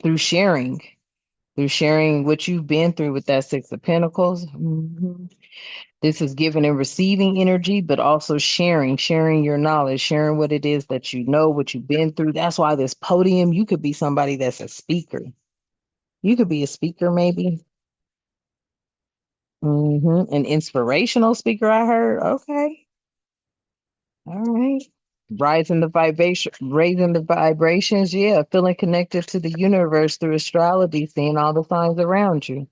through sharing, through sharing what you've been through with that Six of Pentacles. This is giving and receiving energy, but also sharing your knowledge, sharing what it is that you know, what you've been through. That's why this podium, you could be somebody that's a speaker. You could be a speaker, maybe. An inspirational speaker, I heard. Okay. All right. Raising the vibrations. Yeah. Feeling connected to the universe through astrology, seeing all the signs around you.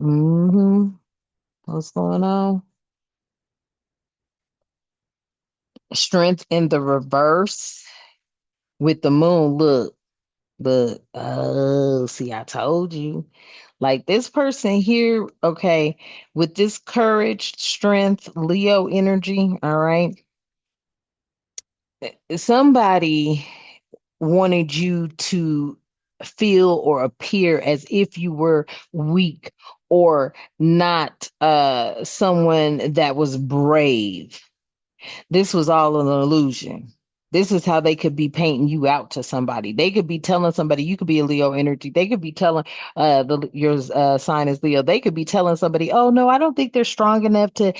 hmm What's going on? Strength in the reverse with the moon. Look. Oh, see, I told you. Like this person here, okay, with this courage, strength, Leo energy, all right. Somebody wanted you to feel or appear as if you were weak or not someone that was brave. This was all an illusion. This is how they could be painting you out to somebody. They could be telling somebody you could be a Leo energy. They could be telling your sign is Leo. They could be telling somebody, "Oh no, I don't think they're strong enough to,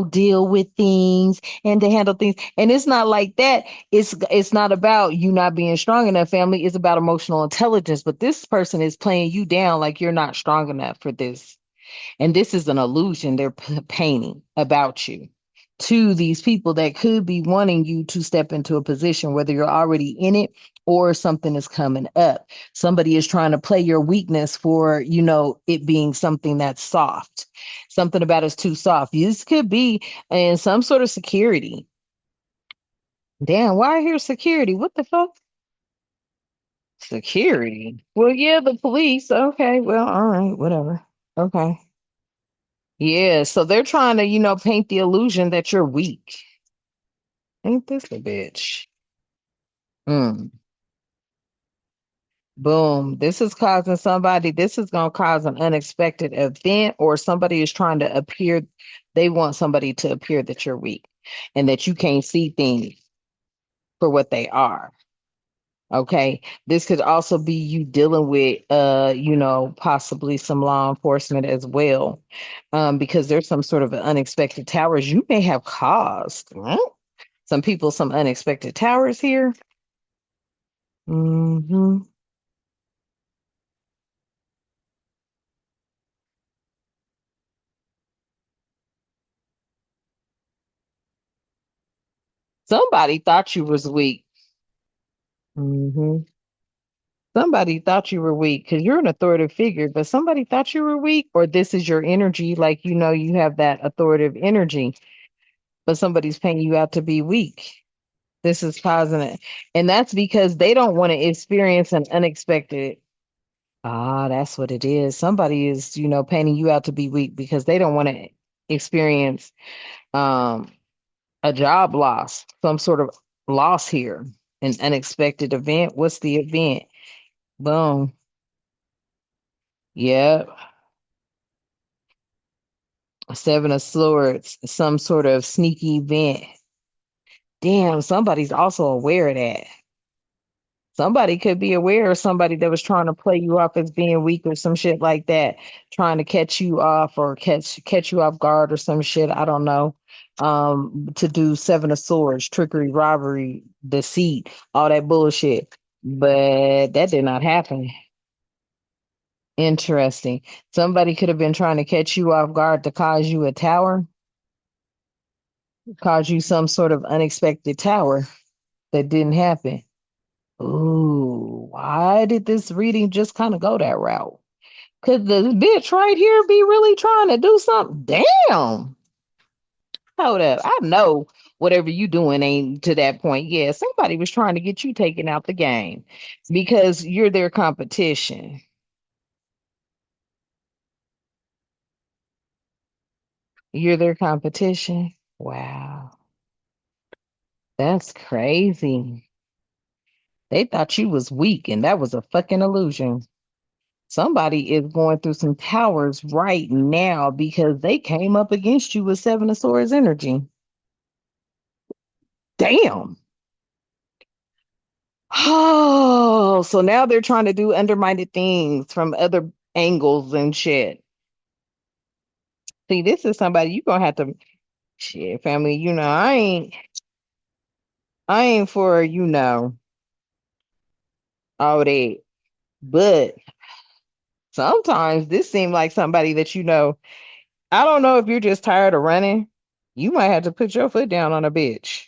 deal with things and to handle things." And it's not like that. It's not about you not being strong enough, family. It's about emotional intelligence. But this person is playing you down like you're not strong enough for this. And this is an illusion they're painting about you to these people that could be wanting you to step into a position, whether you're already in it or something is coming up. Somebody is trying to play your weakness for, it being something that's soft. Something about it's too soft. This could be in some sort of security. Damn, why I hear security? What the fuck? Security. Well, yeah, the police. Okay, well, all right, whatever. Okay. Yeah, so they're trying to, paint the illusion that you're weak. Ain't this a bitch? Mm. Boom. This is going to cause an unexpected event, or somebody is trying to appear, they want somebody to appear that you're weak and that you can't see things for what they are. Okay. This could also be you dealing with possibly some law enforcement as well. Because there's some sort of unexpected towers you may have caused. Some people some unexpected towers here. hmm Somebody thought you was weak. hmm Somebody thought you were weak because you're an authoritative figure, but somebody thought you were weak, or this is your energy, like you have that authoritative energy, but somebody's painting you out to be weak. This is causing it. And that's because they don't want to experience an unexpected. Ah, that's what it is. Somebody is, painting you out to be weak because they don't want to experience um a job loss, some sort of loss here, an unexpected event. What's the event? Boom. Yep. Seven of Swords, some sort of sneaky event. Damn, somebody's also aware of that. Somebody could be aware of somebody that was trying to play you off as being weak or some shit like that, trying to catch you off or catch you off guard or some shit. I don't know. To do Seven of Swords, trickery, robbery, deceit, all that bullshit. But that did not happen. Interesting. Somebody could have been trying to catch you off guard to cause you a tower, cause you some sort of unexpected tower that didn't happen. Ooh, why did this reading just kind of go that route? Could the bitch right here be really trying to do something? Damn. Hold up. I know whatever you doing ain't to that point. Yeah, somebody was trying to get you taken out the game because you're their competition. You're their competition. Wow. That's crazy. They thought you was weak, and that was a fucking illusion. Somebody is going through some towers right now because they came up against you with Seven of Swords energy. Damn. Oh, so now they're trying to do undermined things from other angles and shit. See, this is somebody you gonna have to shit, family. I ain't for all that. But sometimes this seems like somebody that I don't know if you're just tired of running. You might have to put your foot down on a bitch.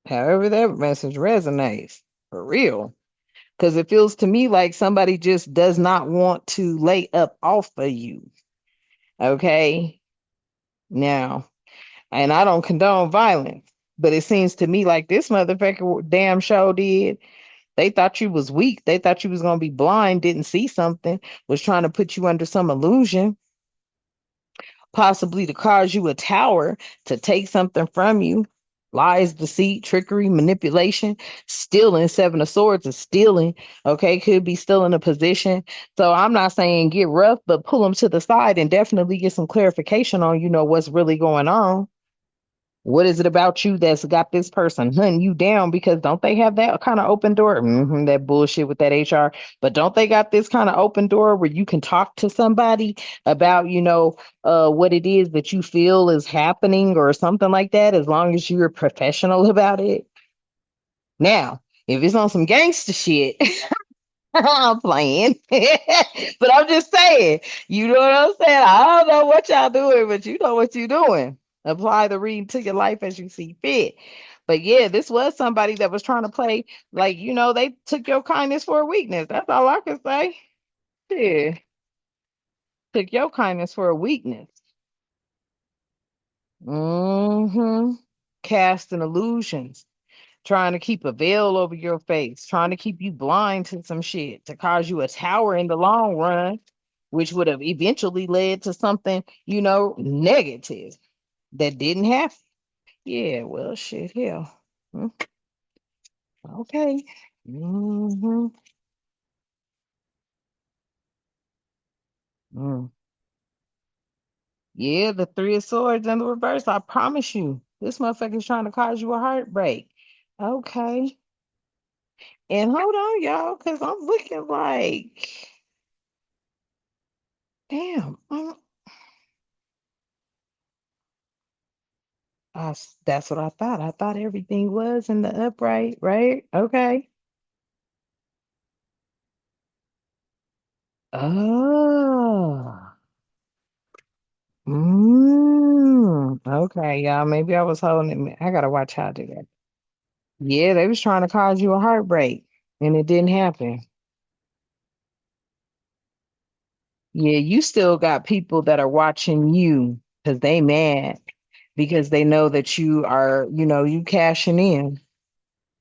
However, that message resonates for real. Because it feels to me like somebody just does not want to lay up off of you. Okay. Now, and I don't condone violence, but it seems to me like this motherfucker damn show did. They thought you was weak. They thought you was going to be blind, didn't see something, was trying to put you under some illusion, possibly to cause you a tower, to take something from you. Lies, deceit, trickery, manipulation, stealing. Seven of Swords is stealing. Okay, could be still in a position. So I'm not saying get rough, but pull them to the side and definitely get some clarification on, what's really going on. What is it about you that's got this person hunting you down? Because don't they have that kind of open door? That bullshit with that HR. But don't they got this kind of open door where you can talk to somebody about, what it is that you feel is happening or something like that, as long as you're professional about it? Now, if it's on some gangster shit, I'm playing. But I'm just saying, you know what I'm saying? I don't know what y'all doing, but you know what you're doing. Apply the reading to your life as you see fit. But yeah, this was somebody that was trying to play, like, they took your kindness for a weakness. That's all I can say. Yeah. Took your kindness for a weakness. Mm-hmm. Casting illusions, trying to keep a veil over your face, trying to keep you blind to some shit to cause you a tower in the long run, which would have eventually led to something, negative that didn't happen. Yeah, well, shit, hell. Mm, okay. Hmm. Mm. Yeah, the Three of Swords in the reverse. I promise you, this motherfucker's trying to cause you a heartbreak. Okay. And hold on, y'all, because I'm looking like, damn. That's what I thought. I thought everything was in the upright, right? Okay. Oh. Okay, y'all. Maybe I was holding it. I gotta watch how I do that. Yeah, they was trying to cause you a heartbreak. and it didn't happen. Yeah, you still got people that are watching you because they mad because they know that you are, you cashing in.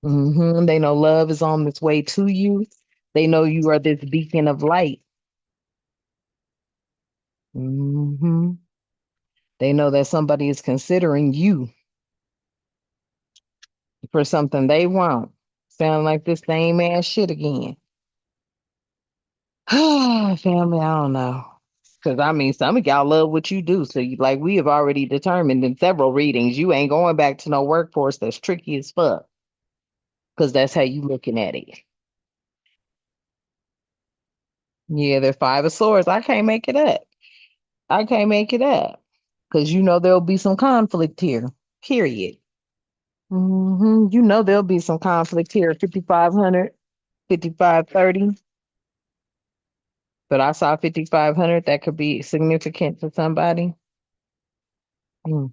They know love is on its way to you. They know you are this beacon of light. hmm They know that somebody is considering you for something they want. Sound like this same ass shit again. Family, I don't know. Because I mean, some of y'all love what you do. So, like, we have already determined in several readings, you ain't going back to no workforce that's tricky as fuck. Because that's how you looking at it. Yeah, they're five of swords. I can't make it up. I can't make it up. Because there'll be some conflict here. Period. There'll be some conflict here. 5,500, 5,530. But I saw 5,500. That could be significant to somebody. Mm.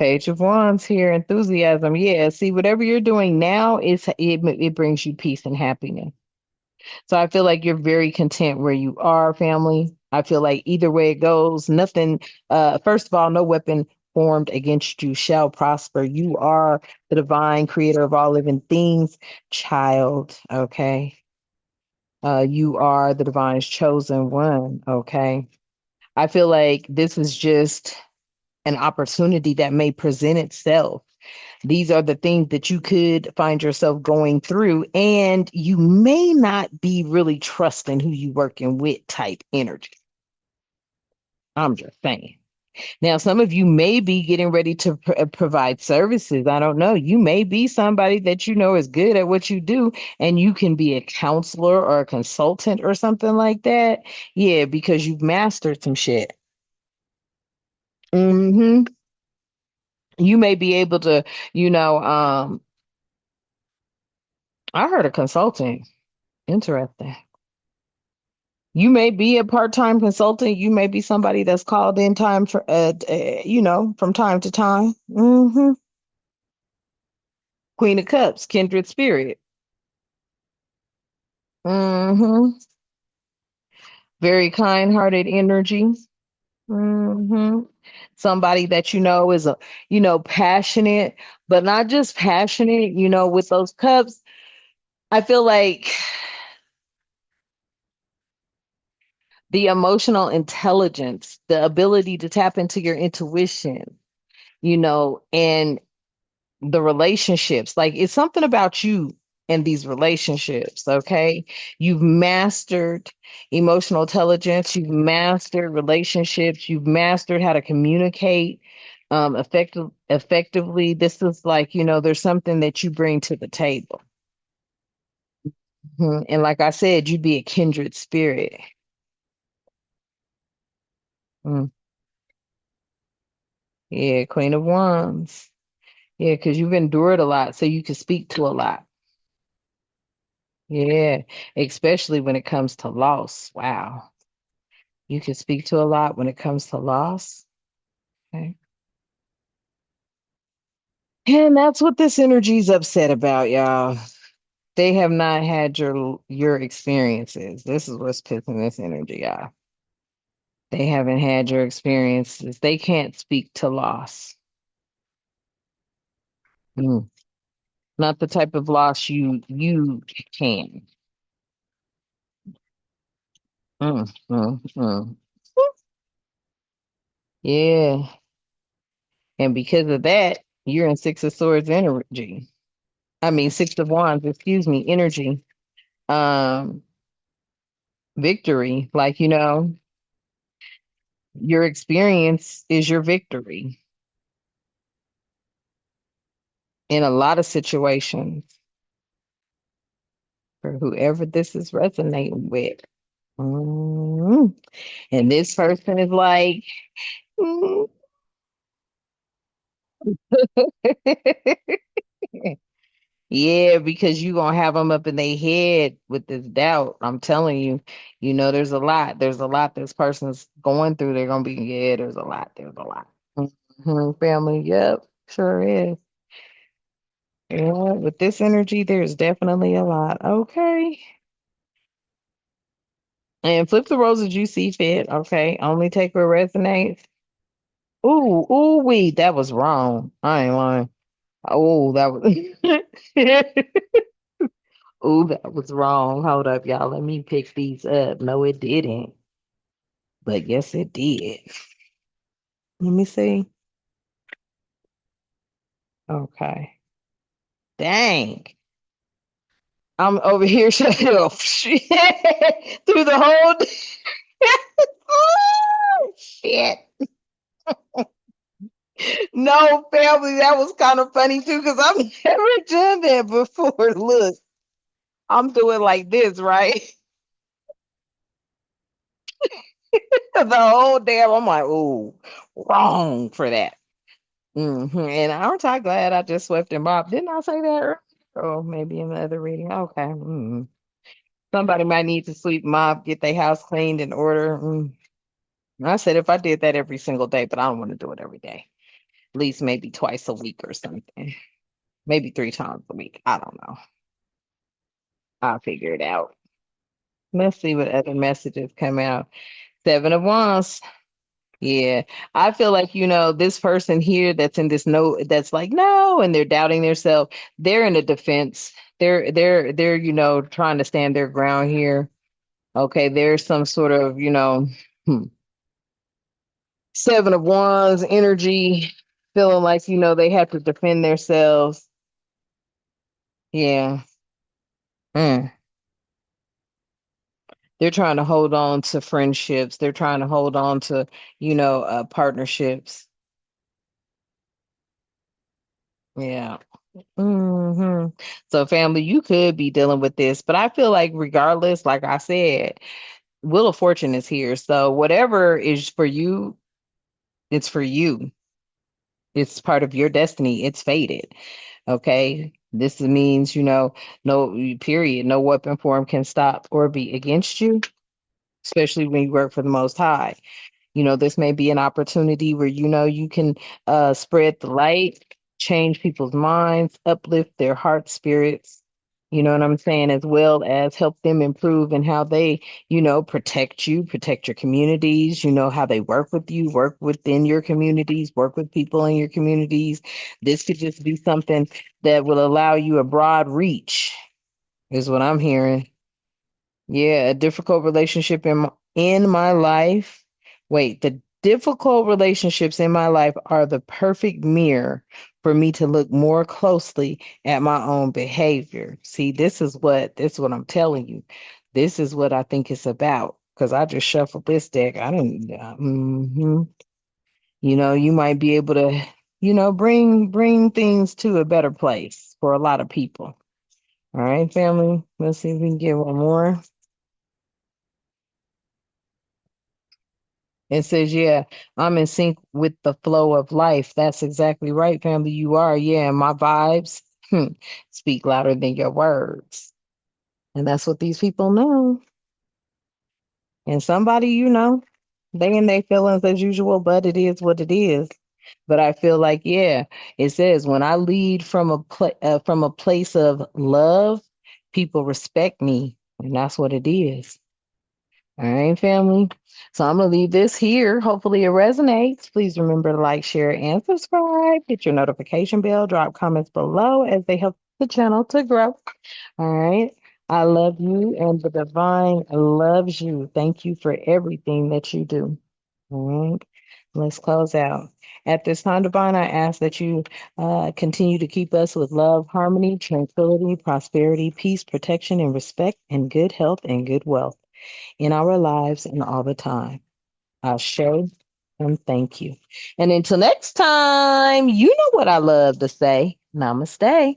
Page of Wands here, enthusiasm. Yeah, see, whatever you're doing now it brings you peace and happiness. So I feel like you're very content where you are, family. I feel like either way it goes, nothing. First of all, no weapon formed against you shall prosper. You are the divine creator of all living things, child. Okay, you are the divine's chosen one. Okay, I feel like this is just an opportunity that may present itself. These are the things that you could find yourself going through, and you may not be really trusting who you working with type energy. I'm just saying. Now, some of you may be getting ready to provide services. I don't know. You may be somebody that is good at what you do, and you can be a counselor or a consultant or something like that. Yeah, because you've mastered some shit. hmm You may be able to, I heard a consultant. Interesting. You may be a part-time consultant. You may be somebody that's called in time for, from time to time. Queen of Cups, kindred spirit. hmm Very kind-hearted energy. hmm Somebody that is passionate, but not just passionate. With those cups, I feel like the emotional intelligence, the ability to tap into your intuition, and the relationships. Like it's something about you and these relationships, okay? You've mastered emotional intelligence, you've mastered relationships, you've mastered how to communicate effectively. This is like, there's something that you bring to the table. And like I said, you'd be a kindred spirit. Mm. Yeah, Queen of Wands. Yeah, because you've endured a lot, so you can speak to a lot. Yeah, especially when it comes to loss. Wow. You can speak to a lot when it comes to loss. Okay. And that's what this energy's upset about, y'all. They have not had your experiences. This is what's pissing this energy off. They haven't had your experiences. They can't speak to loss. Mm. Not the type of loss you can. Mm. Yeah. And because of that, you're in Six of Swords energy. I mean, Six of Wands, excuse me, energy. Um, Victory. Like, your experience is your victory in a lot of situations for whoever this is resonating with. Mm. And this person is like, mm. Yeah, because you gonna have them up in their head with this doubt. I'm telling you, there's a lot. There's a lot this person's going through. They're gonna be, yeah, there's a lot. There's a lot. Family, yep, sure is. Yeah, with this energy, there's definitely a lot. Okay. And flip the roses you see fit. Okay. Only take what resonates. Ooh, ooh, wee. That was wrong. I ain't lying. Oh, that was. Ooh, that was wrong. Hold up, y'all. Let me pick these up. No, it didn't. But yes, it did. Let me see. Okay. Dang. I'm over here shut up. Shit. Through the whole. Oh, shit. No, family, that was kind of funny too, because I've never done that before. Look, I'm doing like this, right? The whole damn, I'm like, ooh, wrong for that. And aren't I glad I just swept and mopped? Didn't I say that earlier? Oh, maybe in the other reading. Okay. Somebody might need to sweep, mop, get their house cleaned in order. I said if I did that every single day, but I don't want to do it every day. At least maybe twice a week or something. Maybe 3 times a week. I don't know. I'll figure it out. Let's see what other messages come out. Seven of Wands. Yeah. I feel like, this person here that's in this no, that's like, no, and they're doubting themselves. They're in a defense. They're, trying to stand their ground here. Okay. There's some sort of, Seven of Wands energy, feeling like, they have to defend themselves. Yeah. Mm. They're trying to hold on to friendships. They're trying to hold on to, partnerships. Yeah. So, family, you could be dealing with this, but I feel like, regardless, like I said, Wheel of Fortune is here. So, whatever is for you, it's for you. It's part of your destiny. It's fated. Okay. This means, no period, no weapon form can stop or be against you, especially when you work for the Most High. This may be an opportunity where you can spread the light, change people's minds, uplift their heart spirits. You know what I'm saying, as well as help them improve in how they, protect you, protect your communities, how they work with you, work within your communities, work with people in your communities. This could just be something that will allow you a broad reach, is what I'm hearing. Yeah, a difficult relationship in my life. Wait, the difficult relationships in my life are the perfect mirror for me to look more closely at my own behavior. See, this is what I'm telling you. This is what I think it's about. Because I just shuffled this deck. I didn't. You might be able to, bring things to a better place for a lot of people. All right, family. Let's see if we can get one more. It says, yeah, I'm in sync with the flow of life. That's exactly right, family. You are. Yeah, my vibes speak louder than your words. And that's what these people know. And somebody, they in their feelings as usual, but it is what it is. But I feel like, yeah, it says when I lead from a place of love, people respect me, and that's what it is. All right, family. So I'm going to leave this here. Hopefully it resonates. Please remember to like, share, and subscribe. Hit your notification bell. Drop comments below as they help the channel to grow. All right. I love you, and the divine loves you. Thank you for everything that you do. All right. Let's close out. At this time, divine, I ask that you continue to keep us with love, harmony, tranquility, prosperity, peace, protection, and respect, and good health and good wealth in our lives and all the time. I'll show and thank you. And until next time, you know what I love to say. Namaste.